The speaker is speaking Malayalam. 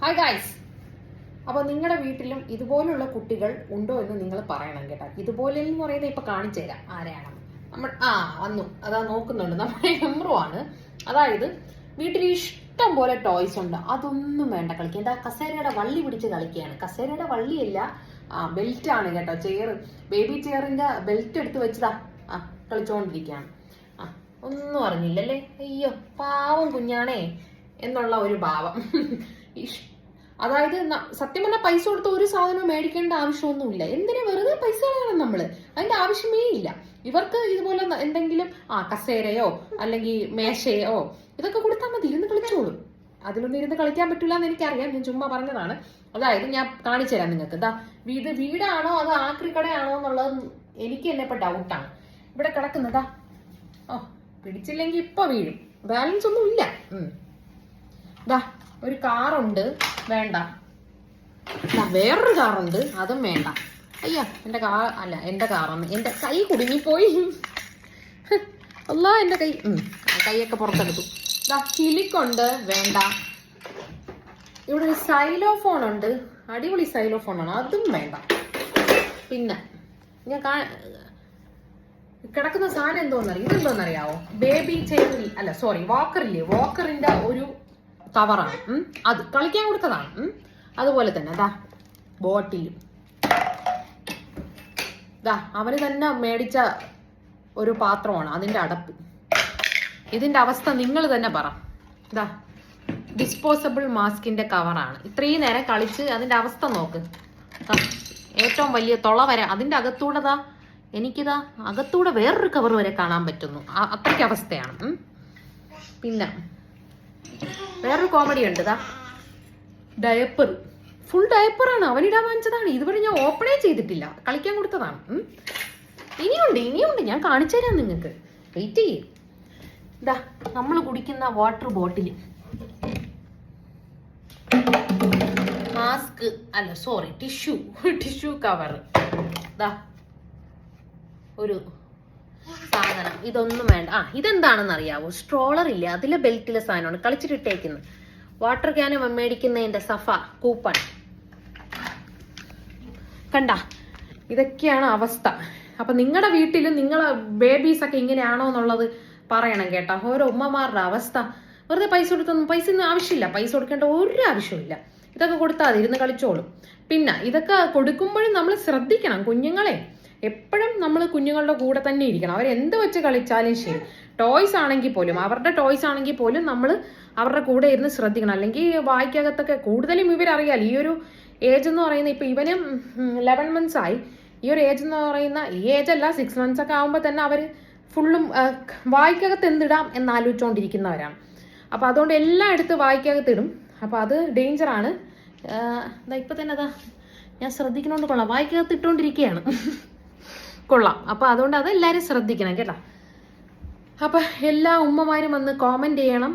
Hi guys. അപ്പോൾ നിങ്ങളുടെ വീട്ടിലും ഇതുപോലുള്ള കുട്ടികൾ ഉണ്ടോ എന്ന് നിങ്ങൾ പറയണം കേട്ടോ. ഇതുപോലെ എന്ന് പറയുന്നത് ഇപ്പൊ കാണിച്ചു തരാം ആരെയാണ് നമ്മൾ. വന്നു, അതാ നോക്കുന്നുണ്ട്, നമ്മുടെ എംറോ ആണ്. അതായത് വീട്ടിൽ ഇഷ്ടം പോലെ ടോയ്സ് ഉണ്ട്, അതൊന്നും വേണ്ട കളിക്കാൻ. എന്താ കസേരയുടെ വള്ളി പിടിച്ച് കളിക്കുകയാണ്. കസേരയുടെ വള്ളിയല്ല, ബെൽറ്റ് ആണ് കേട്ടോ. ചെയർ, ബേബി ചെയറിന്റെ ബെൽറ്റ് എടുത്ത് വെച്ചതാ കളിച്ചോണ്ടിരിക്കുകയാണ്. ഒന്നും അറിഞ്ഞില്ലല്ലേ. അയ്യോ പാവം കുഞ്ഞാണേ എന്നുള്ള ഒരു ഭാവം. അതായത് സത്യം പറഞ്ഞാൽ പൈസ കൊടുത്ത് ഒരു സാധനവും മേടിക്കേണ്ട ആവശ്യമൊന്നുമില്ല. എന്തിനാ വെറുതെ പൈസ കളയണം നമ്മള്? അതിന്റെ ആവശ്യമേ ഇല്ല. ഇവർക്ക് ഇതുപോലെ എന്തെങ്കിലും കസേരയോ അല്ലെങ്കിൽ മേശയോ ഇതൊക്കെ കൊടുത്താൽ മതി, ഇരുന്ന് കളിച്ചോളും. അതിലൊന്നും ഇരുന്ന് കളിക്കാൻ പറ്റില്ല എന്ന് എനിക്കറിയാം, ഞാൻ ചുമ്മാ പറഞ്ഞതാണ്. അതായത് ഞാൻ കാണിച്ചു തരാം നിങ്ങൾക്ക്. ഇതാ വീടാണോ അതോ ആക്രിക്കടയാണോ എന്നുള്ളത് എനിക്ക് തന്നെ ഇപ്പൊ ഡൗട്ടാണ്. ഇവിടെ കിടക്കുന്നതാ പിടിച്ചില്ലെങ്കിൽ ഇപ്പൊ വീഴും, ബാലൻസ് ഒന്നും ഇല്ല. ഇതാ ഒരു കാറുണ്ട്, വേണ്ട. വേറൊരു കാറുണ്ട്, അതും വേണ്ട. അയ്യോ എന്റെ കാർ അല്ല, എന്റെ കാറാണ്. എന്റെ കൈ കുടുങ്ങിപ്പോയി. അല്ല എന്റെ കൈയൊക്കെ പുറത്തെടുത്തു. ഇതാ കിളിക്കുണ്ട്, വേണ്ട. ഇവിടെ ഒരു സൈലോഫോൺ ഉണ്ട്, അടിപൊളി സൈലോഫോണാണ്, അതും വേണ്ട. പിന്നെ ഞാൻ കിടക്കുന്ന സാധനം എന്തോന്നറിയാം, ഇതെന്തോന്നറിയാവോ? ബേബി ചെയറിൽ അല്ല സോറി വാക്കറില്ലേ, വാക്കറിന്റെ ഒരു കവറാണ്. അത് കളിക്കാൻ കൊടുത്തതാണ്. അതുപോലെ തന്നെ ദാ ബോട്ടിൽ, ദാ അവന് തന്നെ മേടിച്ച ഒരു പാത്രമാണ്, അതിന്റെ അടപ്പ്. ഇതിന്റെ അവസ്ഥ നിങ്ങൾ തന്നെ പറ. ദാ ഡിസ്പോസബിൾ മാസ്കിന്റെ കവറാണ്. ഇത്രയും നേരം കളിച്ച് അതിന്റെ അവസ്ഥ നോക്ക്. ഏറ്റവും വലിയ തുള വരെ അതിന്റെ അകത്തൂടെ എനിക്കിതാ അകത്തൂടെ വേറൊരു കവർ വരെ കാണാൻ പറ്റുന്നു. അത്രയ്ക്ക് അവസ്ഥയാണ്. പിന്നെ വേറൊരു കോമഡി ഉണ്ട്. ഡയപ്പർ, ഫുൾ ഡയപ്പറാണ്, അവനിടാൻ വാങ്ങിച്ചതാണ്. ഇതുവരെ ഞാൻ ഓപ്പണേ ചെയ്തിട്ടില്ല, കളിക്കാൻ കൊടുത്തതാണ്. ഇനിയുണ്ട്, ഞാൻ കാണിച്ചു തരാം നിങ്ങൾക്ക്, വെയിറ്റ് ചെയ്യും. ഇതാ നമ്മൾ കുടിക്കുന്ന വാട്ടർ ബോട്ടിൽ, മാസ്ക് അല്ല സോറി ടിഷ്യൂ കവർ, ഇതാ ഒരു സാധനം. ഇതൊന്നും വേണ്ട. ഇതെന്താണെന്ന് അറിയാവോ? സ്ട്രോളർ ഇല്ല, അതിലെ ബെൽറ്റിലെ സാധനമാണ് കളിച്ചിട്ടിട്ടേക്കുന്നത്. വാട്ടർ ക്യാൻ മേടിക്കുന്നതിന്റെ സഫ കൂപ്പൺ കണ്ട. ഇതൊക്കെയാണ് അവസ്ഥ. അപ്പൊ നിങ്ങളുടെ വീട്ടിലും നിങ്ങളെ ബേബീസ് ഒക്കെ ഇങ്ങനെയാണോ എന്നുള്ളത് പറയണം കേട്ടോ. ഓരോ ഉമ്മമാരുടെ അവസ്ഥ. വെറുതെ പൈസ ഒന്നും ആവശ്യമില്ല, പൈസ കൊടുക്കേണ്ട ഒരു ആവശ്യമില്ല. ഇതൊക്കെ കൊടുത്താൽ ഇരുന്ന് കളിച്ചോളും. പിന്നെ ഇതൊക്കെ കൊടുക്കുമ്പോഴും നമ്മൾ ശ്രദ്ധിക്കണം. കുഞ്ഞുങ്ങളെ എപ്പോഴും നമ്മൾ കുഞ്ഞുങ്ങളുടെ കൂടെ തന്നെ ഇരിക്കണം. അവരെന്ത് വെച്ച് കളിച്ചാലും ശരി, ടോയ്സ് ആണെങ്കിൽ പോലും, അവരുടെ ടോയ്സ് ആണെങ്കിൽ പോലും നമ്മൾ അവരുടെ കൂടെ ഇരുന്ന് ശ്രദ്ധിക്കണം. അല്ലെങ്കിൽ വായിക്കകത്തൊക്കെ കൂടുതലും ഇവരറിയാലോ. ഈ ഒരു ഏജ് എന്ന് പറയുന്ന ഇപ്പൊ ഇവനും 11 months ആയി. ഈ ഒരു ഏജ് എന്ന് പറയുന്ന ഈ ഏജ് അല്ല, 6 months ഒക്കെ ആകുമ്പോൾ തന്നെ അവർ ഫുള്ളും വായിക്കകത്ത് എന്തിടാം എന്നാലോചിച്ചുകൊണ്ടിരിക്കുന്നവരാണ്. അപ്പൊ അതുകൊണ്ട് എല്ലാം എടുത്ത് വായിക്കകത്തിടും. അപ്പൊ അത് ഡേഞ്ചറാണ്. ഇപ്പൊ തന്നെ ഞാൻ ശ്രദ്ധിക്കണോണ്ട് കൊള്ളാം, വായിക്കകത്ത് ഇട്ടുകൊണ്ടിരിക്കുകയാണ്. കൊള്ളാം. അപ്പൊ അതുകൊണ്ട് അത് എല്ലാവരും ശ്രദ്ധിക്കണം കേട്ടോ. അപ്പൊ എല്ലാ ഉമ്മമാരും വന്ന് കോമന്റ് ചെയ്യണം.